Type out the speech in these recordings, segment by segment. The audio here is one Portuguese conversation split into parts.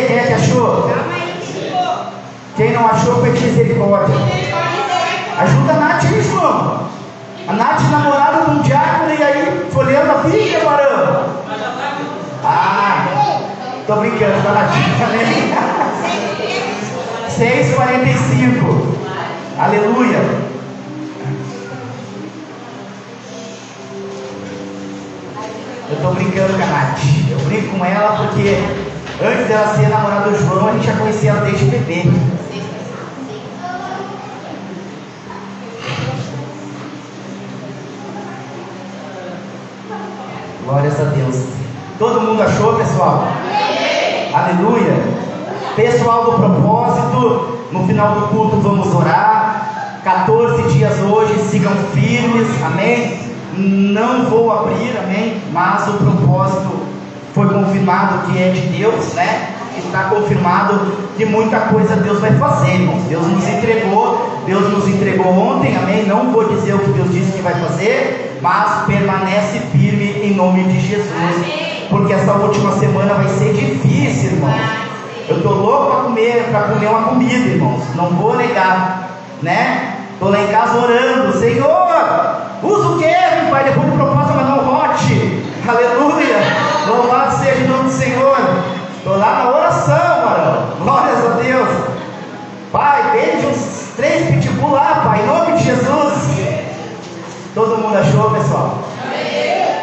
quem é que achou? Quem não achou, foi misericórdia. Ajuda a Nath aí, João. A Nath namorada de um diácono e aí folheando a Bíblia, varão. Tô brincando, tá Nath também. 6h45. Aleluia. Eu tô brincando com a Nath. Eu brinco com ela porque antes dela ser namorada do João, a gente já conhecia ela desde bebê. Glórias a Deus. Todo mundo achou, pessoal? Aleluia. Pessoal do propósito, no final do culto vamos orar. 14 dias hoje, sigam firmes, amém? Não vou abrir, amém? Mas o propósito foi confirmado que é de Deus, né? Está confirmado que muita coisa Deus vai fazer, irmãos. Deus nos entregou ontem, amém? Não vou dizer o que Deus disse que vai fazer, mas permanece firme em nome de Jesus, porque essa última semana vai ser difícil, irmãos. Eu estou louco para comer uma comida, irmãos, não vou negar, né? Estou lá em casa orando, Senhor, usa o que, Pai? Depois do propósito, mandar um hot, aleluia, louvado seja o nome do Senhor. Estou lá na oração, varão, glórias a Deus. Pai, vende uns 3 pitbull lá, Pai, em nome de Jesus. Todo mundo achou, pessoal?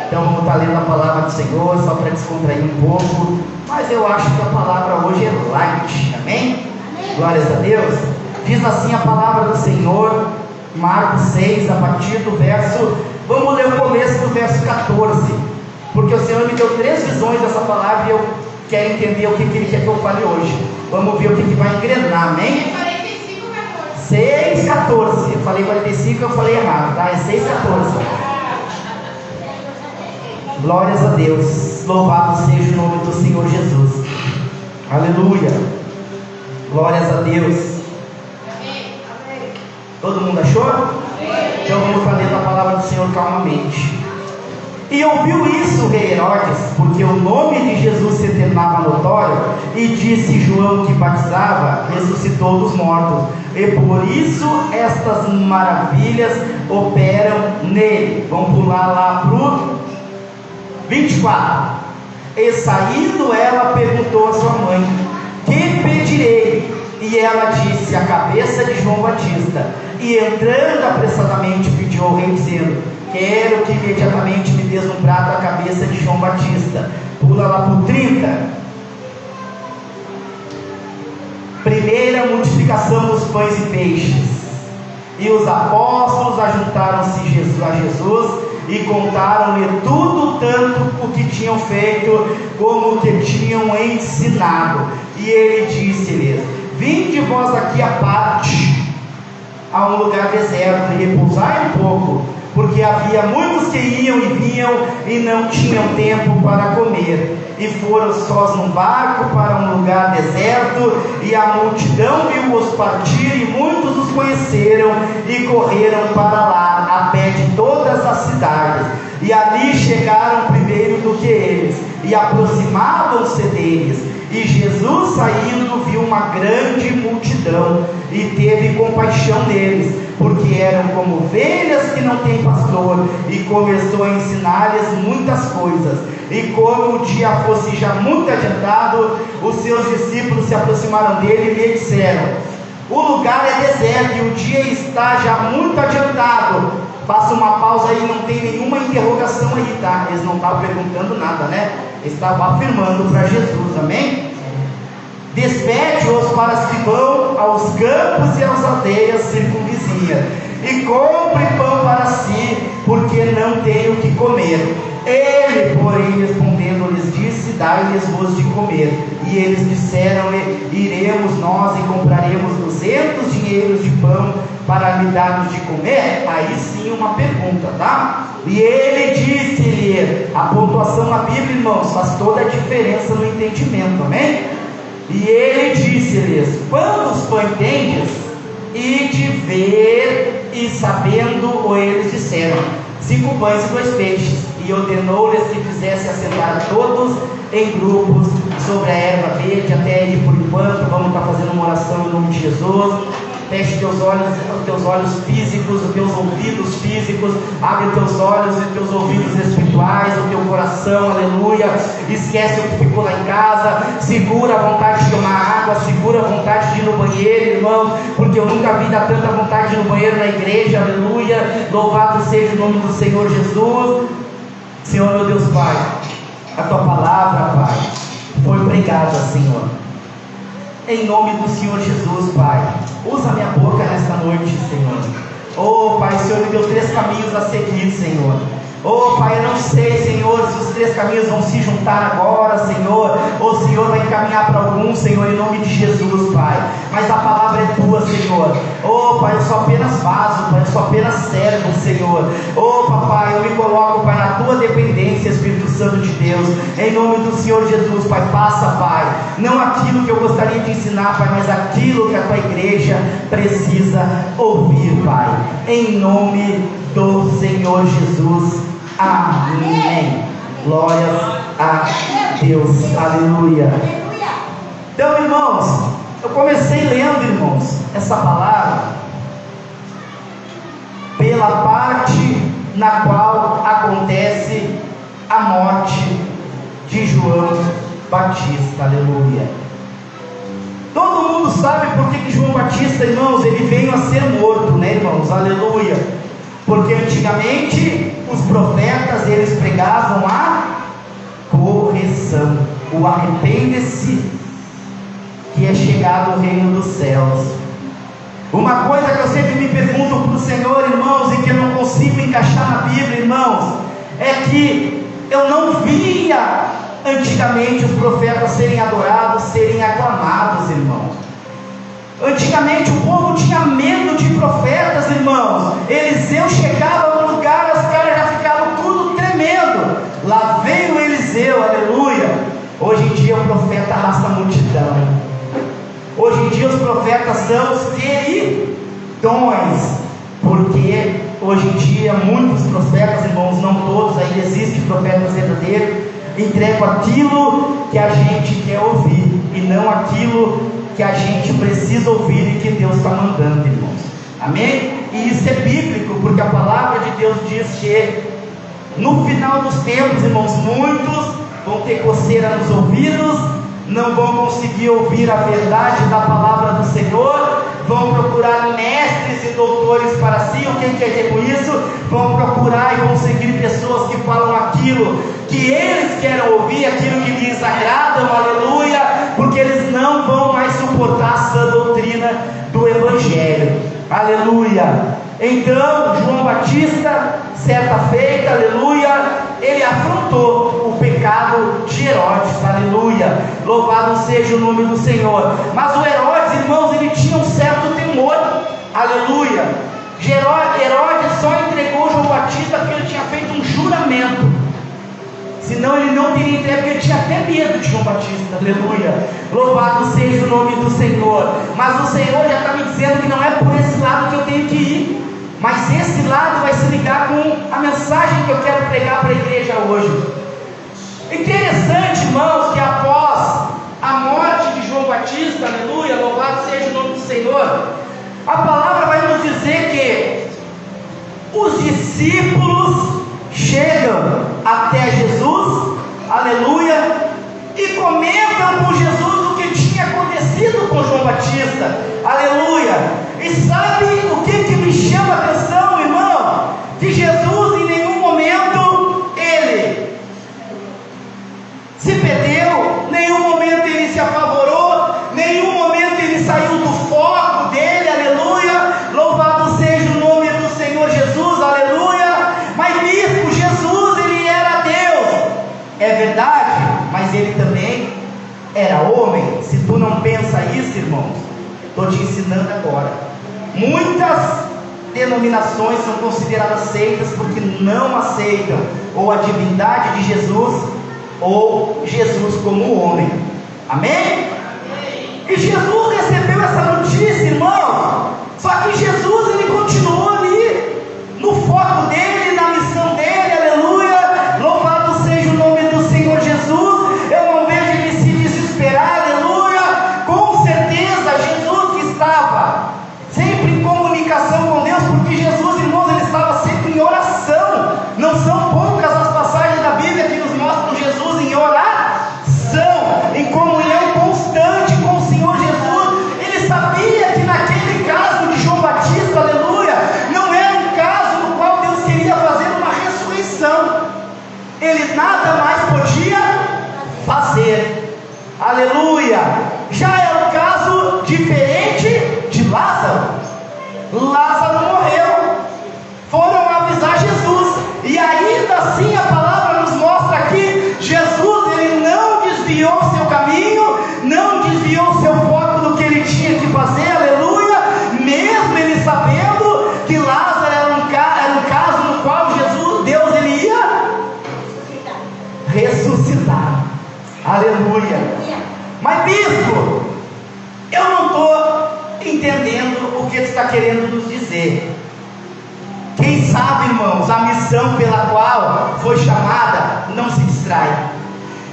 Então vamos estar lendo a palavra do Senhor, só para descontrair um pouco. Mas eu acho que a palavra hoje é light, amém? Glórias a Deus. Diz assim a palavra do Senhor, Marcos 6, a partir do verso, vamos ler o começo do verso 14, porque o Senhor me deu 3 visões dessa palavra e eu quero entender o que Ele quer que eu fale hoje. Vamos ver o que vai engrenar, amém? 6,14. Eu falei 45, eu falei errado, tá? É 6,14. Glórias a Deus. Louvado seja o nome do Senhor Jesus. Aleluia. Glórias a Deus. Todo mundo achou? Então vamos fazer a palavra do Senhor calmamente. E ouviu isso o rei Herodes, porque o nome de Jesus se tornava notório, e disse: João que batizava ressuscitou dos mortos, e por isso estas maravilhas operam nele. Vamos pular lá para o 24. E saindo ela perguntou a sua mãe: que pedirei? E ela disse: a cabeça de João Batista. E entrando apressadamente pediu ao rei, dizendo: quero que imediatamente me des um prato a cabeça de João Batista. Pula lá para o 30. Primeira multiplicação dos pães e peixes. E os apóstolos ajuntaram-se a Jesus e contaram-lhe tudo, tanto o que tinham feito como o que tinham ensinado. E ele disse-lhes: vinde vós aqui à parte, a um lugar deserto, e repousai um pouco, porque havia muitos que iam e vinham e não tinham tempo para comer. E foram sós num barco para um lugar deserto, e a multidão viu-os partir, e muitos os conheceram e correram para lá, a pé de todas as cidades. E ali chegaram primeiro do que eles, e aproximavam-se deles. E Jesus, saindo, viu uma grande multidão e teve compaixão deles, porque eram como ovelhas que não têm pastor, e começou a ensinar-lhes muitas coisas. E como o dia fosse já muito adiantado, os seus discípulos se aproximaram dele e lhe disseram: o lugar é deserto e o dia está já muito adiantado. Faça uma pausa aí, não tem nenhuma interrogação aí, tá? Eles não estavam perguntando nada, né? Eles estavam afirmando para Jesus, amém? Despede-os para os que vão aos campos e às aldeias circunvizinhas, e compre pão para si, porque não tem o que comer. Ele, porém, respondendo, lhes disse: dai-lhes vos de comer. E eles disseram-lhe: iremos nós e compraremos 200 dinheiros de pão para lhe darmos de comer? Aí sim uma pergunta, tá? E ele disse-lhe, a pontuação na Bíblia, irmãos, faz toda a diferença no entendimento, amém? E ele disse-lhes: quantos pães tendes? E de ver e sabendo, ou eles disseram: 5 pães e 2 peixes. E ordenou-lhes que fizesse assentar todos em grupos sobre a erva verde até ele por enquanto. Vamos estar fazendo uma oração em nome de Jesus. Feche teus olhos físicos, os teus ouvidos físicos, abre os teus olhos e os teus ouvidos espirituais, o teu coração, aleluia. Esquece o que ficou lá em casa, segura a vontade de tomar água, segura a vontade de ir no banheiro, irmão, porque eu nunca vi dar tanta vontade de ir no banheiro na igreja, aleluia. Louvado seja o nome do Senhor Jesus. Senhor, meu Deus Pai, a tua palavra, Pai, foi pregada, Senhor, em nome do Senhor Jesus, Pai. Usa minha boca nesta noite, Senhor. Oh, Pai, o Senhor me deu 3 caminhos a seguir, Senhor. Oh, Pai, eu não sei, Senhor, se os 3 caminhos vão se juntar agora, Senhor, ou o Senhor vai encaminhar para algum, Senhor, em nome de Jesus, Pai. Mas a palavra é tua, Senhor. Oh, Pai, eu sou apenas vaso, Pai, eu sou apenas servo, Senhor. Oh, Papai, eu me coloco, Pai, na tua dependência, Espírito Santo de Deus. Em nome do Senhor Jesus, Pai, passa, Pai. Não aquilo que eu gostaria de ensinar, Pai, mas aquilo que a tua igreja precisa ouvir, Pai. Em nome do Senhor Jesus. Amém. Glórias a Deus. Aleluia. Então, irmãos, eu comecei lendo, irmãos, essa palavra pela parte na qual acontece a morte de João Batista. Aleluia. Todo mundo sabe por que João Batista, irmãos, ele veio a ser morto, né, irmãos? Aleluia. Porque antigamente os profetas, eles pregavam a correção, o arrepende-se que é chegado o reino dos céus. Uma coisa que eu sempre me pergunto para o Senhor, irmãos, e que eu não consigo encaixar na Bíblia, irmãos, é que eu não via antigamente os profetas serem adorados, serem aclamados, irmãos. Antigamente o povo tinha medo de profetas, irmãos. Eliseu chegava no lugar, os caras já ficavam tudo tremendo. Lá veio Eliseu, aleluia. Hoje em dia o profeta arrasta a multidão. Hoje em dia os profetas são os queridões, porque hoje em dia muitos profetas, irmãos, não todos, ainda existe profetas verdadeiros, entregam aquilo que a gente quer ouvir e não aquilo que a gente precisa ouvir e que Deus está mandando, irmãos. Amém? E isso é bíblico, porque a palavra de Deus diz que no final dos tempos, irmãos, muitos vão ter coceira nos ouvidos, não vão conseguir ouvir a verdade da palavra do Senhor, vão procurar mestres e doutores para si. O que quer dizer com isso? Vão procurar e vão seguir pessoas que falam aquilo que eles querem ouvir, aquilo que lhes agradam, aleluia, porque eles não vão mais suportar a sã doutrina do Evangelho, aleluia. Então, João Batista, certa feita, aleluia, ele afrontou o pecado de Herodes, aleluia, louvado seja o nome do Senhor. Mas o Herodes, irmãos, ele tinha um certo temor, aleluia. Herodes só entregou João Batista porque ele tinha feito um juramento, senão ele não teria entregue, porque ele tinha até medo de João Batista, aleluia. Louvado seja o nome do Senhor. Mas o Senhor já está me dizendo que não é por esse lado que eu tenho que ir, mas esse lado vai se ligar com a mensagem que eu quero pregar para a igreja hoje. Interessante, irmãos, que após a morte de João Batista, aleluia, louvado seja o nome do Senhor, a palavra vai nos dizer que os discípulos chegam até Jesus, aleluia, e comentam com Jesus o que tinha acontecido com João Batista, aleluia. E sabe o que me chama a atenção, irmão? Que Jesus em nenhum momento ele se perdeu, nenhum momento ele se apavorou, nenhum momento ele saiu do foco dele, aleluia. Louvado seja o nome do Senhor Jesus, aleluia. Mas mesmo Jesus, ele era Deus, é verdade, mas ele também era homem. Se tu não pensa isso, irmãos, estou te ensinando agora. Muitas denominações são consideradas seitas porque não aceitam ou a divindade de Jesus ou Jesus como homem. Amém? E Jesus recebeu essa notícia, irmão. Só que Jesus, ele continuou ali no foco dele, na missão dele, aleluia. Louvado seja o nome do Senhor Jesus. Eu não vejo ele se comunhão constante com o Senhor Jesus. Ele sabia que naquele caso de João Batista, aleluia, não era um caso no qual Deus queria fazer uma ressurreição. Ele nada mais podia fazer, aleluia. Já é um caso diferente de Lázaro. Lázaro morreu, foram avisar Jesus, e ainda assim a palavra nos mostra que Jesus, ele não desviou seu caminho, não desviou seu foco do que ele tinha que fazer, aleluia, mesmo ele sabendo que Lázaro era um caso no qual Deus ele ia ressuscitar, aleluia. Mas bispo, eu não estou entendendo o que ele está querendo nos dizer. Quem sabe, irmãos, a missão pela qual foi chamada não se distrai.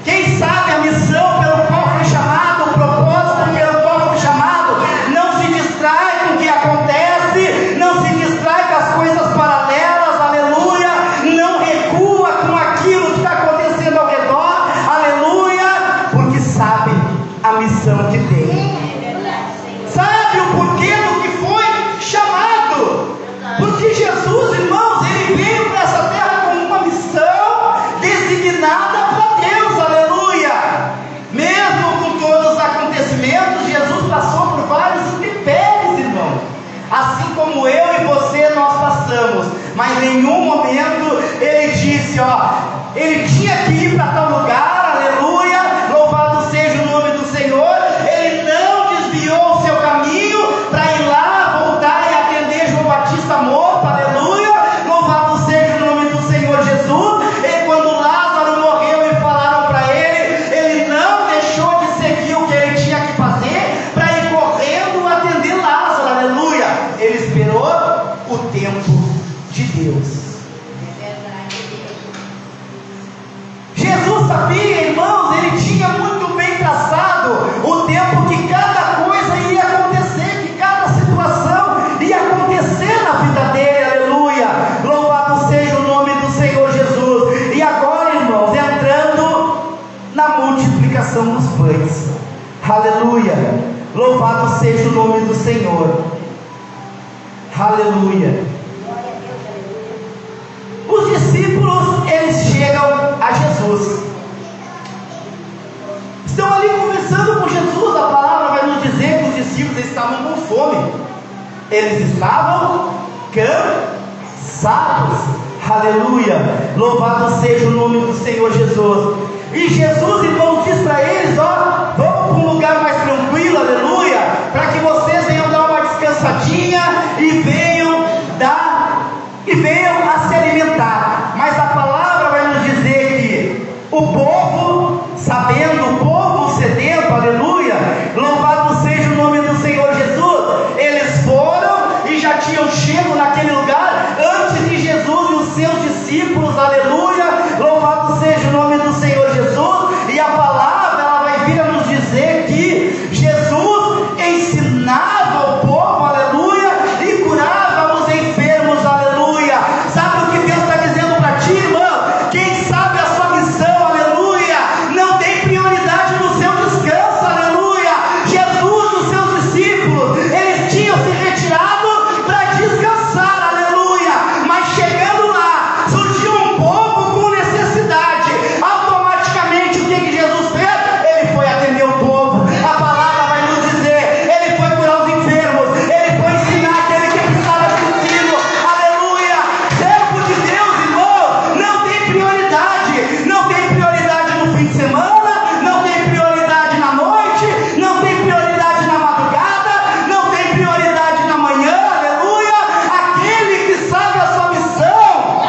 Quem sabe a missão pela qual foi chamado, o propósito pelo qual foi chamado, não se distrai com o que acontece, não se distrai com as coisas paralelas, aleluia, não recua com aquilo que está acontecendo ao redor, aleluia, porque sabe a missão que tem. Sabe o porquê do que foi chamado? Porque Jesus, irmãos, ele veio para essa terra com uma missão designada para Deus, aleluia. Mesmo com todos os acontecimentos, Jesus passou por vários intempéries, irmão, assim como eu e você nós passamos, mas em nenhum momento ele disse, ele tinha que ir para tal lugar, aleluia, louvado seja o nome do Senhor. Ele não desviou o seu caminho para ir lá, voltar e atender João Batista morto, aleluia, louvado seja o nome do Senhor Jesus. E quando Lázaro morreu e falaram para ele, ele não deixou de seguir o que ele tinha que fazer para ir correndo atender Lázaro, aleluia. Ele esperou o tempo de Deus. Jesus sabia, irmãos, ele tinha muito bem traçado o tempo que cada coisa ia acontecer, que cada situação ia acontecer na vida dele, aleluia, louvado seja o nome do Senhor Jesus. E agora, irmãos, entrando na multiplicação dos pães, aleluia, louvado seja o nome do Senhor, aleluia. Os discípulos, eles chegam a Jesus, estão ali conversando com Jesus. A palavra vai nos dizer que os discípulos estavam com fome, eles estavam cansados, aleluia, louvado seja o nome do Senhor Jesus. E Jesus, irmãos, diz para eles, vamos para um lugar mais tranquilo, aleluia, para que vocês venham dar uma descansadinha e venham a se alimentar. Mas a palavra vai nos dizer que o povo, sabendo, o povo sedento, aleluia, louvado seja o nome do Senhor Jesus, eles foram e já tinham chego naquele lugar antes de Jesus e os seus discípulos, aleluia, louvado seja o nome do Senhor Jesus. E a palavra, ela vai vir a nos dizer que Jesus ensinava o povo, aleluia, e curava os enfermos, aleluia. Sabe o que Deus está dizendo para ti, irmão? Quem sabe a sua missão, aleluia, não tem prioridade no seu descanso, aleluia. Jesus, os seus discípulos, eles tinham se retirado para descansar, aleluia, mas chegando lá, surgiu um povo com necessidade. Automaticamente, o que Jesus fez? Ele foi atender o povo. A palavra vai nos dizer, ele foi curar os enfermos, ele foi ensinar aquele que precisava de ensino, aleluia. Servo de Deus, irmão, não tem prioridade. Não tem prioridade no fim de semana, não tem prioridade na noite, não tem prioridade na madrugada, não tem prioridade na manhã, aleluia. Aquele que sabe a sua missão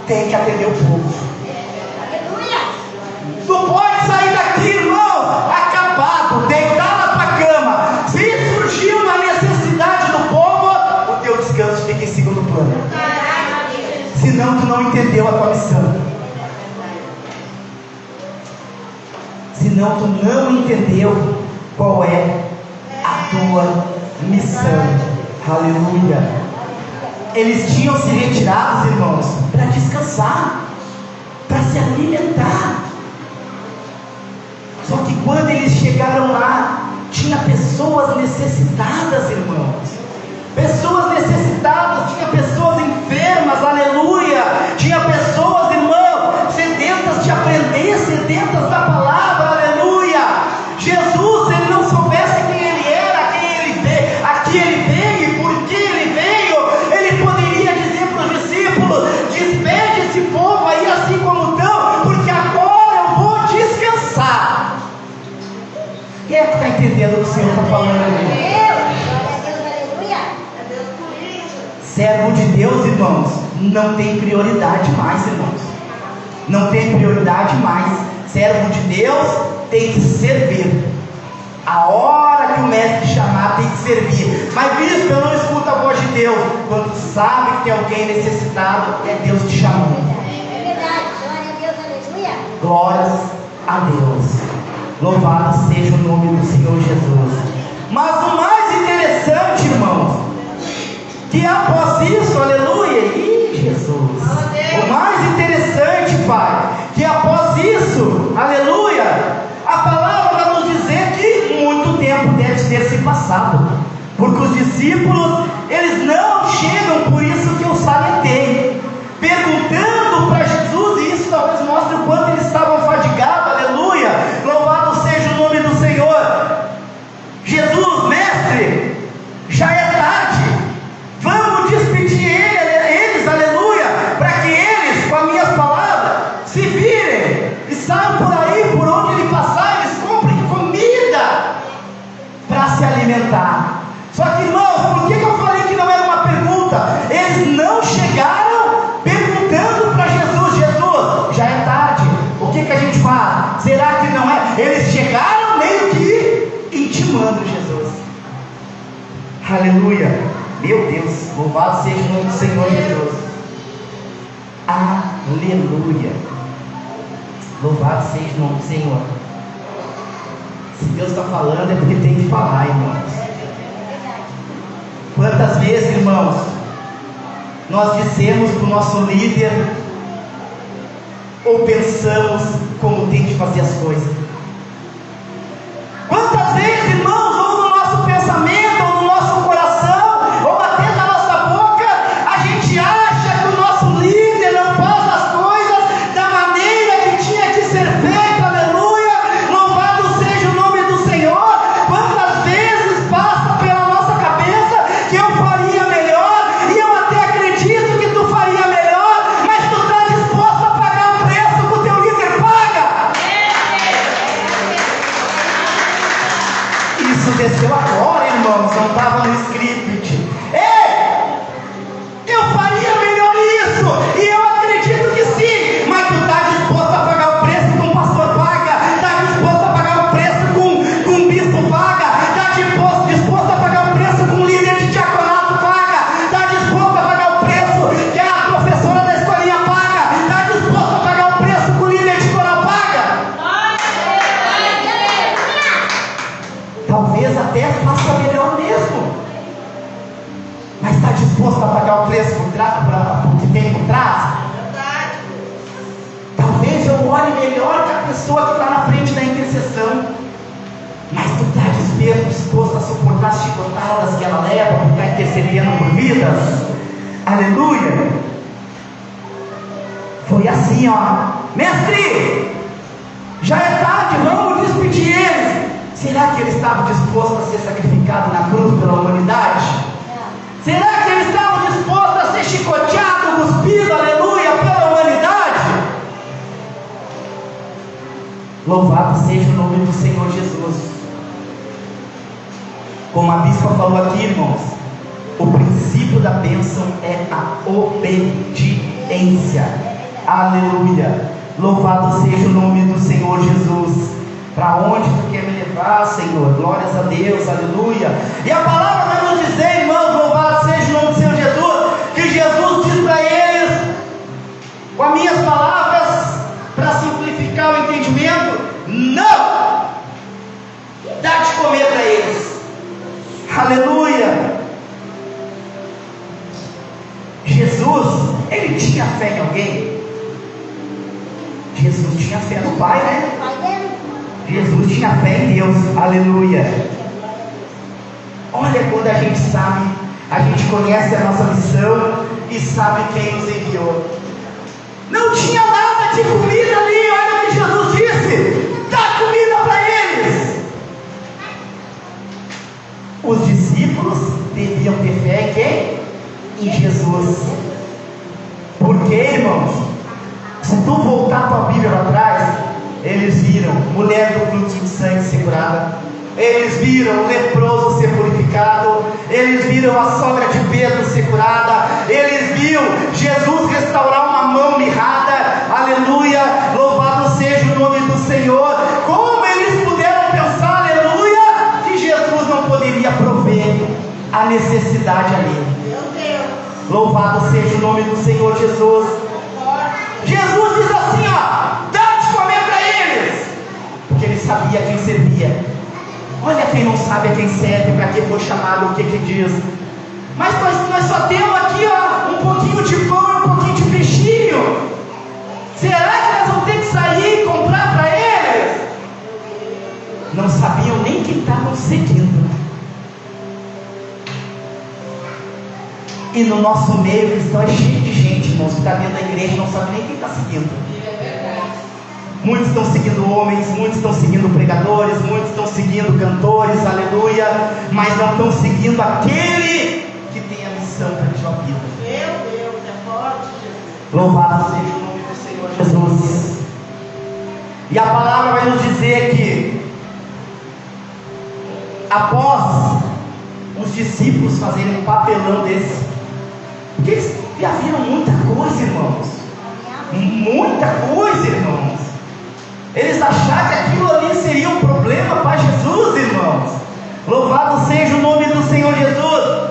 tem que atender o povo. Tu pode sair daqui, irmão, acabado, deitar na tua cama. Se surgiu uma necessidade do povo, o teu descanso fica em segundo plano. Senão tu não entendeu a tua missão. Senão tu não entendeu qual é a tua missão. Aleluia. Eles tinham se retirado, irmãos, para descansar, para se alimentar. Só que quando eles chegaram lá, tinha pessoas necessitadas, irmãos. Pessoas necessitadas, tinha pessoas enfermas, aleluia. Tinha pessoas, irmão, sedentas de aprender, sedentas da palavra, aleluia. Jesus, se ele não soubesse quem ele era, aqui ele veio e por que ele veio, ele poderia dizer para os discípulos: despede esse povo aí assim como estão, porque agora eu vou descansar. Quem é que está entendendo o que o Senhor está falando ali? Servo de Deus, irmãos, não tem prioridade mais, irmãos. Não tem prioridade mais. Servo de Deus tem que servir. A hora que o mestre chamar, tem que servir. Mas bispo, eu não escuto a voz de Deus. Quando tu sabe que tem alguém necessitado, é Deus te chamando. É verdade, glória a Deus, aleluia. Glórias a Deus. Louvado seja o nome do Senhor Jesus. Mas o mais interessante, irmãos, que após isso, aleluia, Jesus, o mais interessante, Pai, que após isso, aleluia, a palavra vai nos dizer que muito tempo deve ter se passado, porque os discípulos, eles não chegam, por isso que eu salientei, perguntando para Jesus, e isso talvez mostre o quanto eles estavam fadigados, aleluia, louvado seja o nome do Senhor. Jesus, mestre, já é tarde, vamos despedir eles, aleluia, para que eles, com as minhas palavras, se virem e saiam por aí, por onde ele passar, eles comprem comida para se alimentar. Só que, irmãos, por que eu falei que não era uma pergunta? Eles não chegaram perguntando para Jesus: Jesus, já é tarde, o que a gente faz? Será que não é? Eles chegaram meio que intimando Jesus. Aleluia. Meu Deus, louvado seja o nome do Senhor Jesus. Aleluia. Louvado seja o nome do Senhor. Se Deus está falando, é porque tem que falar, irmãos. Quantas vezes, irmãos, nós dissemos para o nosso líder, ou pensamos como tem que fazer as coisas? Quantas vezes, irmãos, ou no nosso pensamento, ou no nosso coração, ou até na nossa boca, a gente acha que o nosso líder não faz as coisas da maneira que tinha que ser feita, aleluia, louvado seja o nome do Senhor. Quantas vezes passa pela nossa cabeça que eu faria melhor, e eu até acredito que tu faria melhor, mas tu está disposto a pagar o preço que o teu líder paga? Isso desceu agora, irmãos, não estava no script. Ei, eu faria melhor isso, e eu acredito que sim, mas tu está disposto a pagar o preço que um pastor paga, está disposto a pagar o preço que um bispo paga, está disposto a pagar o preço que um líder de diaconato paga, está disposto a pagar o preço que a professora da escolinha paga, está disposto a pagar o preço que o líder de coral paga? Talvez até faça melhor mesmo, mas está disposto a pagar o preço por que tem por trás? Talvez eu olhe melhor que a pessoa que está na frente da intercessão, mas tu está disposto a suportar as chicotadas que ela leva por estar intercedendo por vidas? Aleluia. Foi assim, ó, mestre, já é tarde, vamos despedir eles. Será que ele estava disposto a ser sacrificado na cruz pela humanidade? Será que ele estava disposto a ser chicoteado, cuspido, aleluia, pela humanidade? Louvado seja o nome do Senhor Jesus. Como a bispa falou aqui, irmãos, o princípio da bênção é a obediência. Aleluia. Louvado seja o nome do Senhor Jesus. Para onde tu quer me levar, Senhor? Glórias a Deus, aleluia. E a palavra vai nos dizer, irmãos, louvado seja o nome do Senhor Jesus, que Jesus diz para eles, com as minhas palavras, para simplificar o entendimento: não dá de comer para eles. Aleluia. Jesus, ele tinha fé em alguém? Jesus tinha fé no Pai, né? Jesus tinha fé em Deus, aleluia. Olha, quando a gente sabe, a gente conhece a nossa missão e sabe quem nos enviou. Não tinha nada de comida ali, olha o que Jesus disse: dá comida para eles. Os discípulos deviam ter fé em quem? Em Jesus. Porque, irmãos, se tu voltar tua Bíblia para trás, eles viram mulher do fluxo de sangue ser curada, eles viram o leproso ser purificado, eles viram a sogra de Pedro ser curada, eles viram Jesus restaurar uma mão mirrada, aleluia, louvado seja o nome do Senhor. Como eles puderam pensar, aleluia, que Jesus não poderia prover a necessidade ali? Louvado seja o nome do Senhor Jesus. Jesus diz assim, ó: dá de comer para eles, porque ele sabia quem servia. Olha, quem não sabe a quem serve, para que foi chamado, o que diz. Mas nós só temos aqui, ó, um pouquinho de pão e um pouquinho de peixinho. Será que nós vamos ter que sair e comprar para eles? Não sabiam nem que estavam seguindo. E no nosso meio cristão é cheio de gente, irmãos, que está dentro da igreja e não sabe nem quem está seguindo. Muitos estão seguindo homens, muitos estão seguindo pregadores, muitos estão seguindo cantores, aleluia, mas não estão seguindo aquele que tem a missão para a sua vida. Meu Deus, é forte, Jesus. Louvado seja o nome do Senhor Jesus. E a palavra vai nos dizer que, após os discípulos fazerem um papelão desse, porque eles já viram muita coisa, irmãos, muita coisa, irmãos. Eles acharam que aquilo ali seria um problema para Jesus, irmãos. Louvado seja o nome do Senhor Jesus.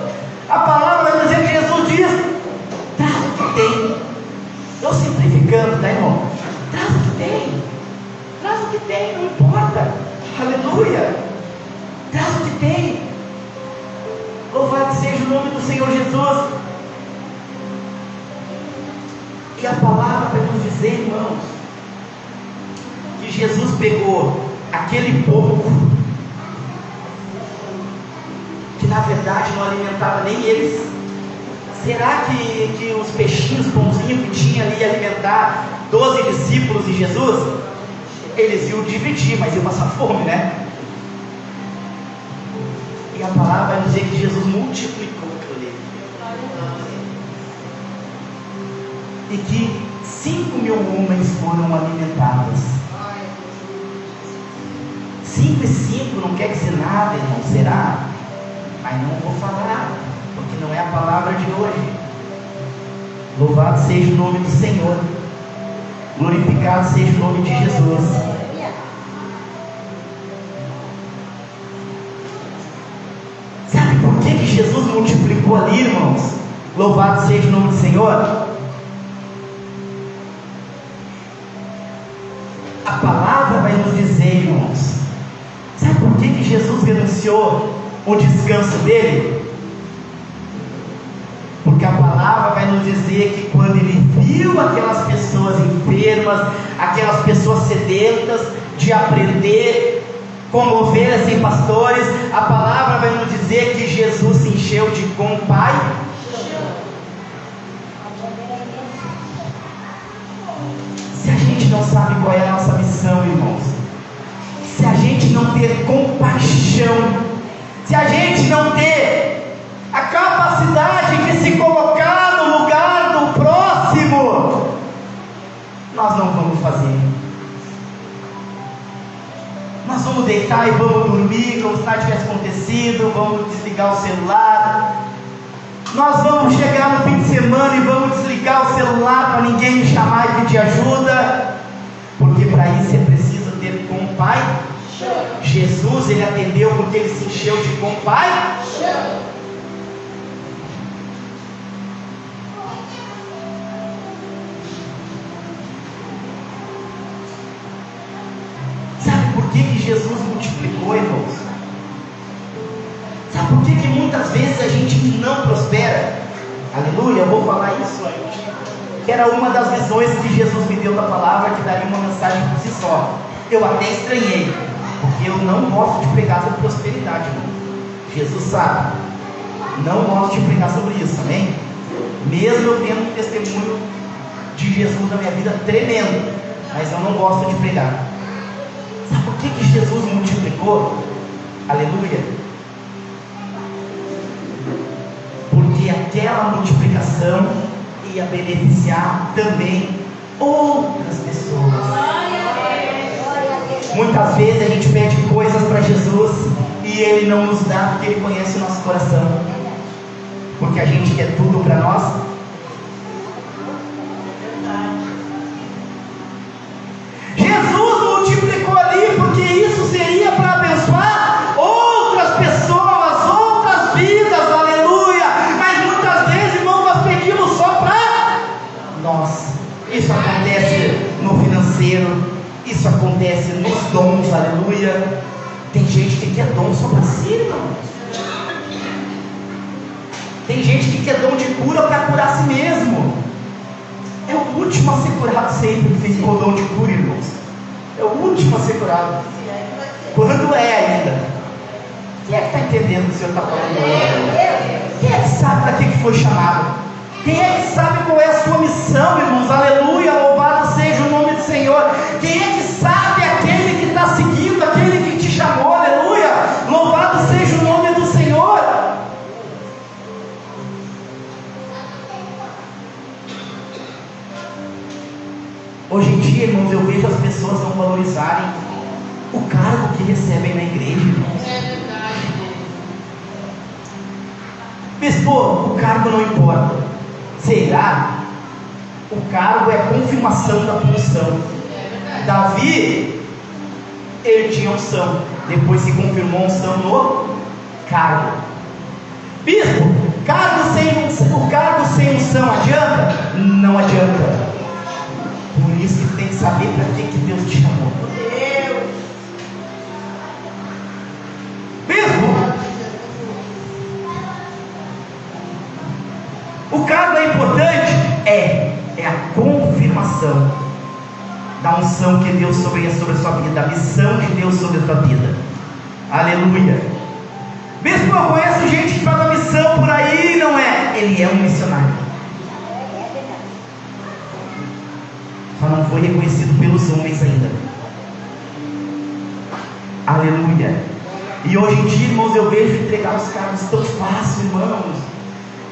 A palavra vai dizer que Jesus diz: traz o que tem. Estou simplificando, tá, irmão? Traz o que tem. Traz o que tem, não importa. Aleluia. Traz o que tem. Louvado seja o nome do Senhor Jesus. E a palavra vai nos dizer, irmãos, que Jesus pegou aquele pouco, que na verdade não alimentava nem eles. Será que os peixinhos, pãozinhos que tinha ali alimentar 12 discípulos de Jesus, eles iam dividir, mas iam passar fome, né? E a palavra vai dizer que Jesus multiplicou aquilo ali, e que 5.000 homens foram alimentados. 5 e 5 não quer dizer nada, irmão, será? Mas não vou falar, porque não é a palavra de hoje. Louvado seja o nome do Senhor, glorificado seja o nome de Jesus. Sabe por que Jesus multiplicou ali, irmãos? Louvado seja o nome do Senhor. A palavra vai nos dizer, irmãos, sabe por que Jesus renunciou o descanso dele? Porque a palavra vai nos dizer que quando ele viu aquelas pessoas enfermas, aquelas pessoas sedentas de aprender, como ovelhas sem pastores, a palavra vai nos dizer que Jesus se encheu de compaixão. Se a gente não sabe qual é a nossa missão, irmãos, se a gente não ter compaixão, se a gente não ter a capacidade de se colocar no lugar do próximo, nós não vamos fazer. Nós vamos deitar e vamos dormir como se nada tivesse acontecido, vamos desligar o celular. Nós vamos chegar no fim de semana e vamos desligar o celular para ninguém me chamar e pedir ajuda, porque para isso é preciso ter compaixão. Jesus, ele atendeu porque ele se encheu de compaixão. Sabe por que Jesus multiplicou, irmãos? Sabe por que muitas vezes a gente não prospera? Aleluia, eu vou falar isso antes. Que era uma das visões que Jesus me deu da palavra, que daria uma mensagem por si só. Eu até estranhei. eu não gosto de pregar sobre prosperidade, irmão. Jesus sabe, não gosto de pregar sobre isso, amém? Mesmo eu tendo um testemunho de Jesus na minha vida tremendo, mas eu não gosto de pregar. Sabe por que Jesus multiplicou? Aleluia. Porque aquela multiplicação ia beneficiar também outras pessoas. Muitas vezes a gente pede coisas para Jesus e Ele não nos dá porque Ele conhece o nosso coração, porque a gente quer tudo para nós. Jesus multiplicou ali porque isso seria para abençoar outras pessoas, outras vidas, aleluia. Mas muitas vezes, irmão, nós pedimos só para nós. Isso acontece no financeiro, isso acontece nos dons, aleluia. Tem gente que quer dom só para si, irmão. Tem gente que quer dom de cura para curar a si mesmo. É o último a ser curado sempre que tem o dom de cura, irmãos. É o último a ser curado. Quando é ainda? Quem é que está entendendo o que o Senhor está falando? Quem é que sabe para que foi chamado? Quem é que sabe qual é a sua missão, irmãos? Aleluia, louvado seja o nome do Senhor. Quem é que sabe? Aquele que está seguindo, aquele que te chamou, aleluia, louvado seja o nome do Senhor. Hoje em dia, irmãos, eu vejo as pessoas não valorizarem o cargo que recebem na igreja, irmãos. Bispo, o cargo não importa. Será? O cargo é a confirmação da função. Davi, ele tinha unção, depois se confirmou a unção no cargo. Bispo, o cargo sem unção adianta? Não adianta. Por isso que tem que saber para que Deus te chamou. Bispo, o cargo é importante? É a confirmação da unção que Deus sobre a sua vida, da missão de Deus sobre a sua vida. Aleluia. Bispo, eu conheço gente que faz a missão por aí, não é? Ele é um missionário. Só não foi reconhecido pelos homens ainda. Aleluia. E hoje em dia, irmãos, eu vejo entregar os cargos tão fácil, irmãos.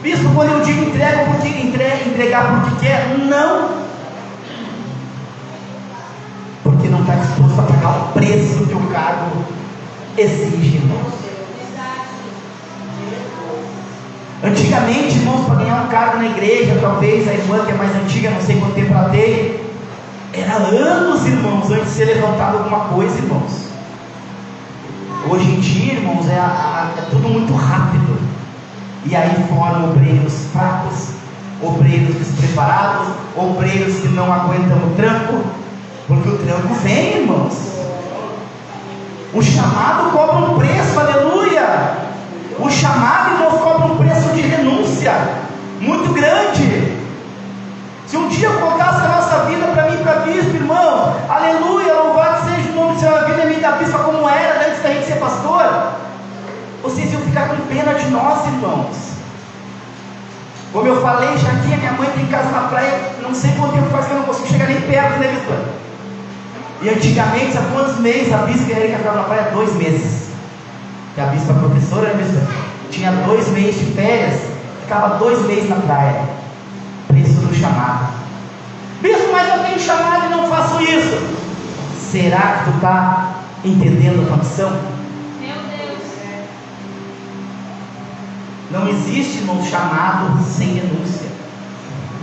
Bispo, quando eu digo entregar porque quer, não. Porque não está disposto a pagar o preço que o cargo exige, irmãos. Antigamente, irmãos, para ganhar um cargo na igreja, talvez a irmã que é mais antiga, não sei quanto tempo ela tem, era anos, irmãos, antes de ser levantado alguma coisa, irmãos. Hoje em dia, irmãos, é tudo muito rápido. E aí formam obreiros fracos, obreiros despreparados, obreiros que não aguentam o tranco, porque o tranco vem, irmãos. O chamado cobra um preço, aleluia. O chamado, irmãos, cobra um preço de renúncia muito grande. Se um dia eu colocasse a nossa vida para mim, para bispo, irmão, aleluia, louvado seja o nome do Senhor, a vida minha da bispa como era antes da gente ser pastor, vocês iam ficar com pena de nós, irmãos. Como eu falei, já aqui a minha mãe tem casa na praia, não sei quanto tempo faz que eu não consigo chegar nem perto, né, bispa? E antigamente, há quantos meses a bispa e a Erika ficavam na praia? 2 meses. E a bispa professora, né, bispa? Tinha 2 meses de férias, ficava 2 meses na praia. Preço do chamado. Bispo, mas eu tenho chamado e não faço isso. Será que tu está entendendo a tua missão? Meu Deus. Não existe, irmãos, chamado sem renúncia.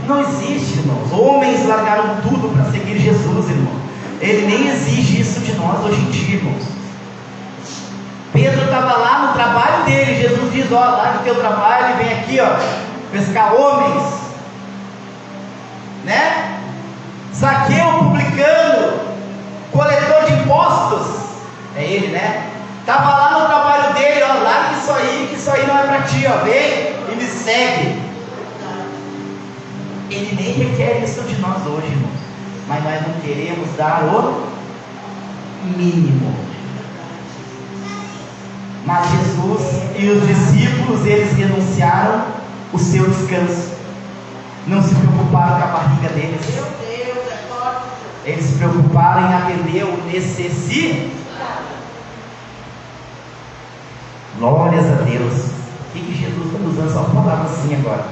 Não existe, irmãos. Homens largaram tudo para seguir Jesus, irmão. Ele nem exige isso de nós hoje em dia, irmãos. Pedro estava lá no trabalho dele. Jesus diz: ó, larga o teu trabalho e vem aqui, ó, pescar homens, né? Zaqueu, publicano, coletor de impostos, é ele, né? Estava lá no trabalho dele, ó, larga isso aí, que isso aí não é para ti, ó, vem e me segue. Ele nem requer isso de nós hoje, irmãos, mas nós não queremos dar o mínimo. Mas Jesus e os discípulos, eles renunciaram o seu descanso. Não se preocuparam com a barriga deles. Eles se preocuparam em atender o necessitado. Glórias a Deus. O que Jesus está usando essa palavra assim agora?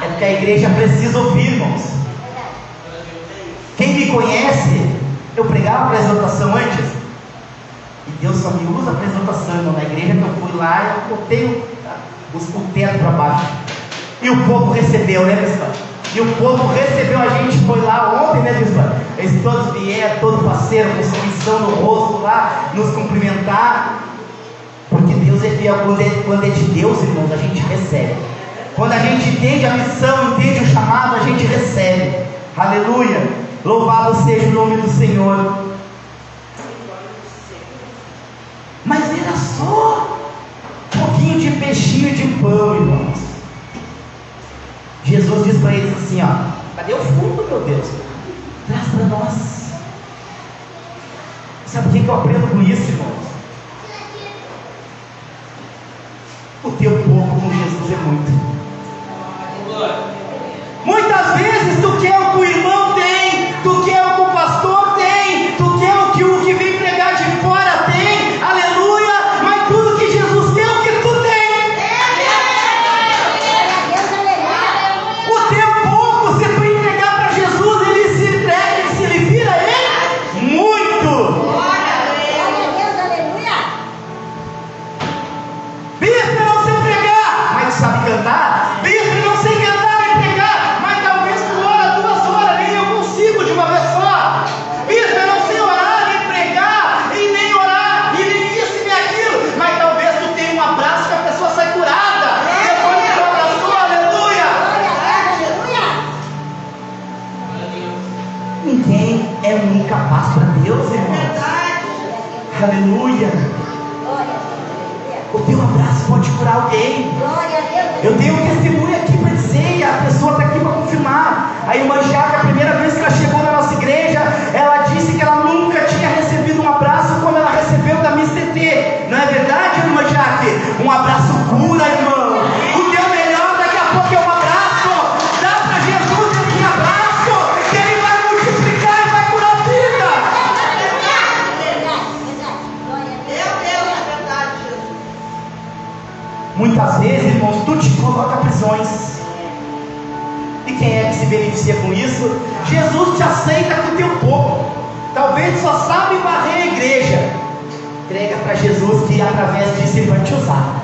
É porque a igreja precisa ouvir, irmãos. Quem me conhece, eu pregava para a exortação antes. E Deus só me usa para a exortação, irmão. Na igreja que eu fui lá, eu botei o teto para baixo. E o povo recebeu, né, bispo? E o povo recebeu, a gente foi lá ontem, né, bispo? Eles todos vieram, todo parceiro, com sorrisão no rosto lá, nos cumprimentar. Porque Deus é fiel. Quando é de Deus, irmãos, a gente recebe. Quando a gente entende a missão, entende o chamado, a gente recebe. Aleluia. Louvado seja o nome do Senhor. Mas era só um pouquinho de peixinho de pão, irmãos. Jesus diz para eles assim, ó: cadê o fundo, meu Deus? Traz para nós. Sabe o que eu aprendo com isso, irmãos? O teu pouco com Jesus é muito. Muitas vezes tu quer o que o irmão tem, tu quer o que o pastor tem, tu quer o que vem pregar de fora tem, aleluia, mas tudo que Jesus tem é o que tu tem. O teu pouco, se tu entregar para Jesus, ele se entrega, ele vira ele muito. Bispo, eu não sei pregar, mas tu sabe cantar. Bispo, eu não sei cantar nem pregar, mas talvez tu ora 2 horas, nem eu consigo de uma vez só. Bispo, eu não sei orar, nem pregar, e nem orar, e nem isso, nem aquilo, mas talvez tu tenha um abraço que a pessoa sai curada. Depois que tu abraçou, aleluia. Ninguém é muito capaz para Deus, irmãos. Aleluia. O teu abraço pode curar alguém. Eu tenho um testemunho aqui para dizer, e a pessoa está aqui para confirmar. A irmã Jaque, a primeira vez que ela chegou na nossa igreja, ela disse que ela nunca tinha recebido um abraço como ela recebeu da Miss TT. Não é verdade, irmã Jaque? Um abraço cura, irmão. O teu melhor daqui a pouco é um abraço. Dá para Jesus esse abraço, que ele vai multiplicar e vai curar a vida. Muitas vezes, irmãos, tu te coloca prisões. E quem é que se beneficia com isso? Jesus te aceita com o teu pouco. Talvez tu só sabe varrer a igreja. Entrega para Jesus, que através disso ele vai te usar.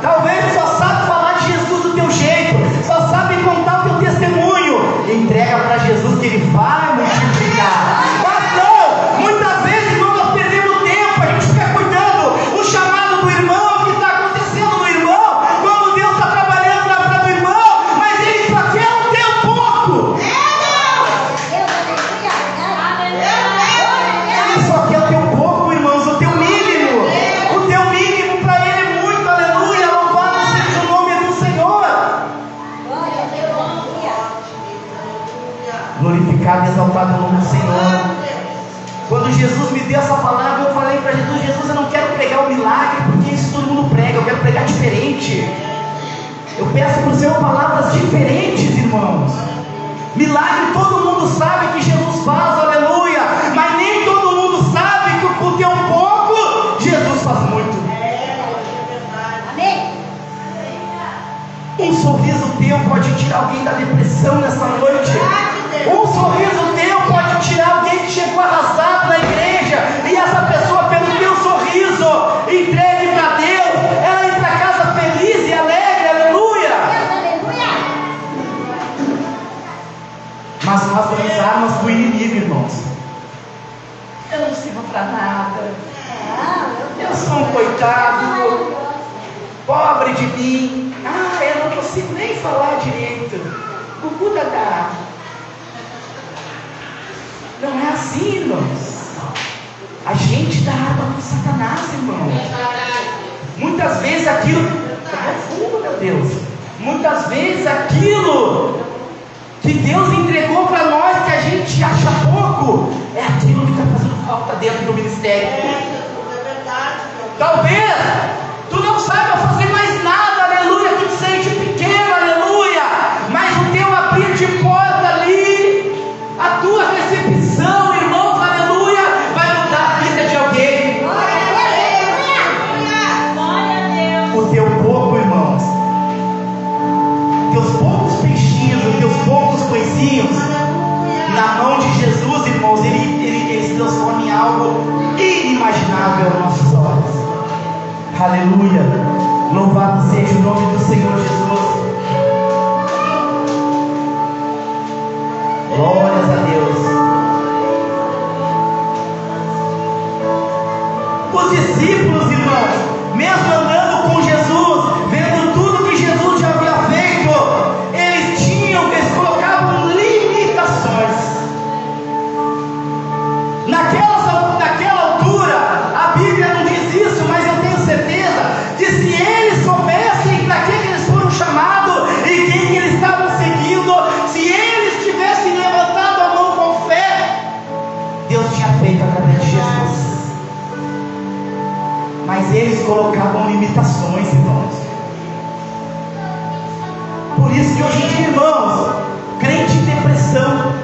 Talvez tu só sabe falar de Jesus do teu jeito, só sabe contar o teu testemunho. Entrega para Jesus, que ele vai multiplicar. Mas não, muitas vezes, irmão, nós perdemos tempo, a gente fica cuidando o chamado do irmão, o que está acontecendo no irmão, como Deus está trabalhando na vida do irmão, mas ele só quer o teu pouco. Ele só quer o teu pouco, irmãos, o teu mínimo. O teu mínimo para ele é muito, aleluia, louvado seja o nome do Senhor. Glorificado e exaltado o nome do Senhor. Quando Jesus me deu essa palavra, eu falei para Jesus: Jesus, eu não quero pregar o milagre, porque isso todo mundo prega, eu quero pregar diferente. Eu peço para o Senhor palavras diferentes, irmãos. Milagre todo mundo sabe que Jesus faz, aleluia, mas nem todo mundo sabe que com o teu pouco, Jesus faz muito. Um sorriso teu pode tirar alguém da depressão nessa noite. Um sorriso teu pode tirar alguém que chegou arrasado na igreja, e essa pessoa, pelo teu sorriso, entregue para Deus, ela entra para casa feliz e alegre, aleluia. Mas nós temos armas do inimigo, irmãos. Eu não sirvo para nada, eu sou um coitado, pobre de mim, eu não consigo nem falar direito, o Buda dá. Não é assim, irmãos. A gente dá arma para Satanás, irmãos. Muitas vezes aquilo, meu Deus, muitas vezes aquilo que Deus entregou para nós, que a gente acha pouco, é aquilo que está fazendo falta dentro do ministério. Talvez tu não saiba fazer mais nada, aleluia, tu te sente pequeno, aleluia, mas o teu abrir de porta ali, a tua recepção, irmãos, aleluia, vai mudar a vida de alguém. O teu pouco, irmãos, teus poucos peixinhos, os teus poucos coisinhos, na mão de Jesus, irmãos, ele se transforma em algo inimaginável aos nossos olhos. Aleluia, louvado seja o nome do Senhor Jesus. Glórias a Deus. Os discípulos, irmãos, mesmo andando com Jesus, vendo tudo que Jesus já havia feito, eles colocavam limitações. Naquela altura, a Bíblia não diz isso, mas eu tenho certeza que se eles soubessem para que eles foram chamados e quem eles estavam seguindo, se eles tivessem levantado a mão com fé, Deus tinha feito através de Jesus. Mas eles colocavam limitações, irmãos. Por isso que hoje em dia, irmãos, crente em depressão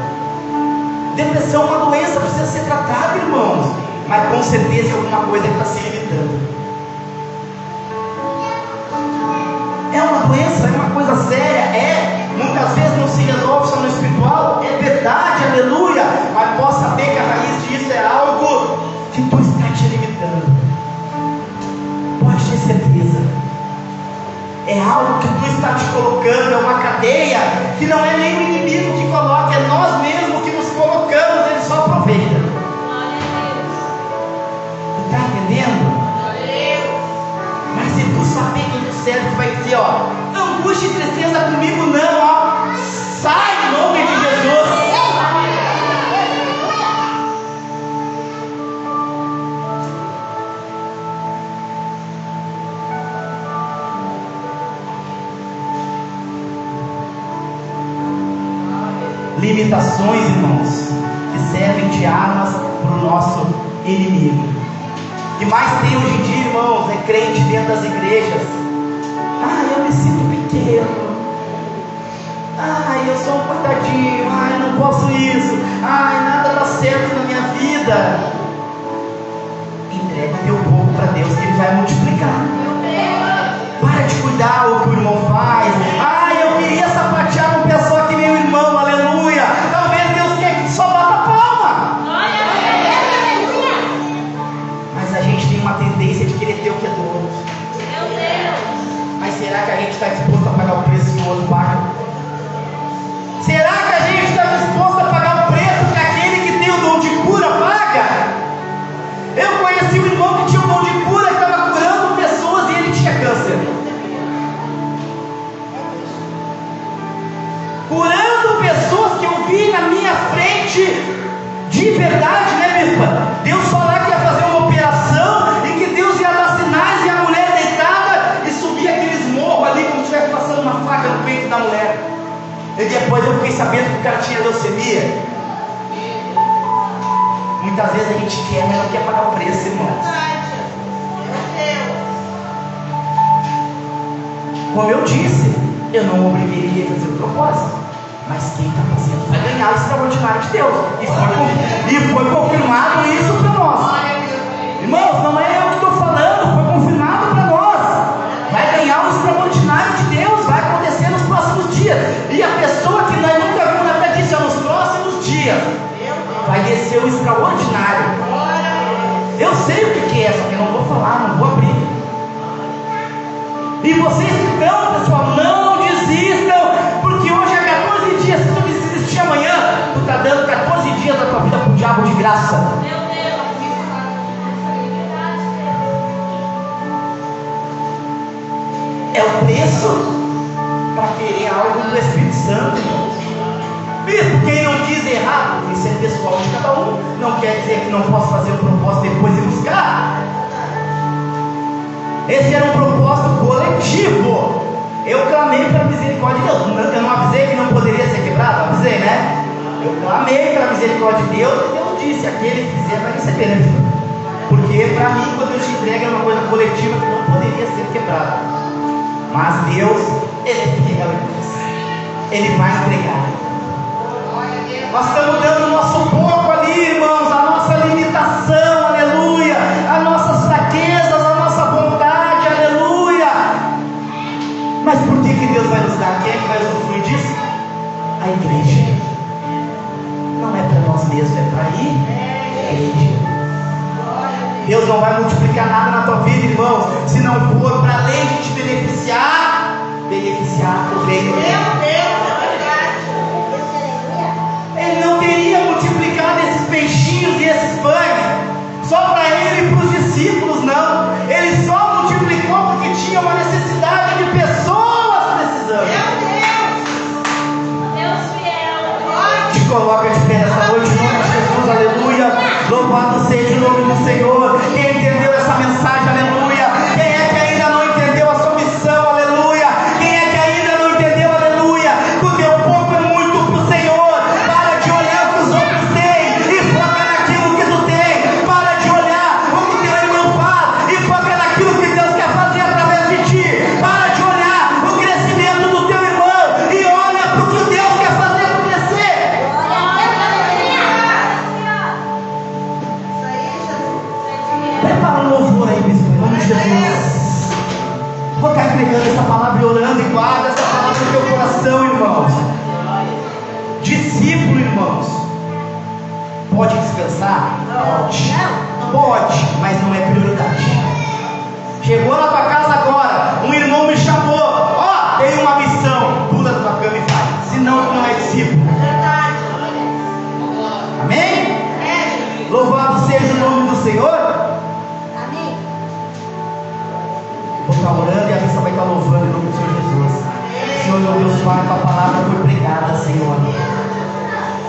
é uma doença, precisa ser tratada, irmãos, mas com certeza é alguma coisa que está se limitando. É uma doença, é uma coisa séria, muitas vezes não se resolve só no espiritual, é verdade, aleluia, mas possa saber que a raiz disso é algo que tu está te limitando. Pode ter certeza, é algo que tu está te colocando, é uma cadeia que não é nem o inimigo que coloca, é nós mesmos que nos colocamos, ele só aproveita. Tu está entendendo? Mas se tu saber que do céu, tu vai dizer, ó, angústia e tristeza comigo não, ó, sai em nome de Jesus. Limitações, irmãos, que servem de armas para o nosso inimigo. O que mais tem hoje em dia, irmãos, é crente dentro das igrejas. Eu me sinto pequeno. Eu sou um coitadinho. Eu não posso isso. Nada dá certo na minha vida. Entrega teu pouco para Deus, que Ele vai multiplicar. Para de cuidar o que o irmão faz. Eu queria sapatear com pessoa que nem o irmão, aleluia. Talvez Deus quer que só bata palma. Mas a gente tem uma tendência de querer ter o que é do outro. Mas será que a gente está disposto a pagar o preço que o outro paga? Será que a gente está disposto a pagar o preço que aquele que tem o dom de cura paga? Eu conheci um irmão que tinha o dom de cura, que estava curando pessoas e ele tinha câncer. Curando pessoas que eu vi na minha frente, de verdade, né, bispa? Deus falar que ia fazer uma operação e que Deus ia dar sinais e a mulher deitada e subir aqueles morros ali, como se estivesse passando uma faca no peito da mulher. E depois eu fiquei sabendo que o cara tinha leucemia. Muitas vezes a gente quer, mas não quer pagar o preço, irmãos. Como eu disse, eu não obriguei ninguém a fazer o propósito, mas quem está fazendo vai ganhar o extraordinário de Deus. E foi confirmado isso para nós. Irmãos, não é eu que estou falando, foi confirmado para nós. Vai ganhar o extraordinário de Deus, vai acontecer nos próximos dias. E a pessoa que nós nunca vimos nada disso, nos próximos dias vai descer o extraordinário. Eu sei o que é, só que eu não vou falar, não vou abrir. E vocês então, pessoal, não desistam, porque hoje é 14 dias. Se tu desistir amanhã, tu está dando 14 dias da tua vida para o diabo de graça. É o preço para querer algo do Espírito Santo, irmãos. Mesmo quem não diz errado, isso é pessoal de cada um. Não quer dizer que não posso fazer um propósito depois e buscar. Esse era um propósito coletivo. Eu clamei pela misericórdia de Deus. Eu não avisei que não poderia ser quebrado, avisei, né? Eu clamei pela misericórdia de Deus e Deus disse: aquele que fizer vai receber, né? Porque para mim, quando eu te entrego, é uma coisa coletiva que não poderia ser quebrada. Mas Deus, Ele é fiel, Ele vai entregar. Nós estamos dando o nosso pouco ali, irmãos, a nossa limitação, aleluia, as nossas fraquezas, a nossa vontade, aleluia. Mas por que Deus vai nos dar? Quem é que vai usufruir disso? A igreja. Não é para nós mesmos, é para a igreja. Deus não vai multiplicar nada na tua vida, irmãos, se não for para além de te beneficiar o reino de Deus. Ele não teria multiplicado esses peixinhos e esses pães só para ele e para os discípulos, não. Ele só multiplicou porque tinha uma necessidade de pessoas precisando. Deus fiel. Te coloca de pé nessa noite, em nome de Jesus, aleluia. Louvado seja o nome do Senhor. Quem entendeu essa mensagem, aleluia. Quem é que ainda não entendeu a sua missão, aleluia. Quem é que ainda não entendeu, aleluia. O teu pouco é muito para o Senhor. Para de olhar o que os outros têm e foca naquilo que tu tem. Para de olhar o que o teu irmão faz e foca naquilo que Deus quer fazer através de ti. Para de olhar o crescimento do teu irmão e olha para o que Deus quer fazer tu crescer. Prepara um louvor aí, bispo, em nome de Jesus. Vou estar entregando essa palavra e orando, e guarda essa palavra no teu coração, irmãos. Discípulo, irmãos, pode descansar? Pode, mas não é prioridade. Chegou na tua casa agora, um irmão me chamou, ó, tem uma missão, pula da tua cama e faz, senão tu não é discípulo. Amém? Louvado seja o nome do Senhor. Vou estar orando e a missa vai estar louvando em nome do Senhor Jesus. Senhor, meu Deus, Pai, tua palavra foi pregada, Senhor.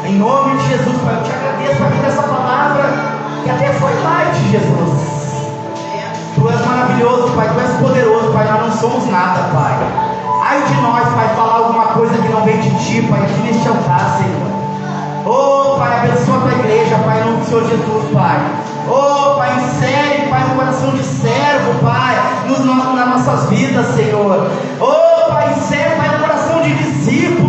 Em nome de Jesus, Pai, eu te agradeço, Pai, por essa palavra que até foi light, Jesus. Tu és maravilhoso, Pai, tu és poderoso, Pai, nós não somos nada, Pai. Ai de nós, Pai, falar alguma coisa que não vem de ti, Pai, aqui neste altar, Senhor. Oh, Pai, abençoa a tua igreja, Pai, em nome do Senhor Jesus, Pai. Oh, Pai, insere, Pai, no coração de servo, Pai, nas nossas vidas, Senhor. Oh, Pai, insere, Pai, no coração de discípulo,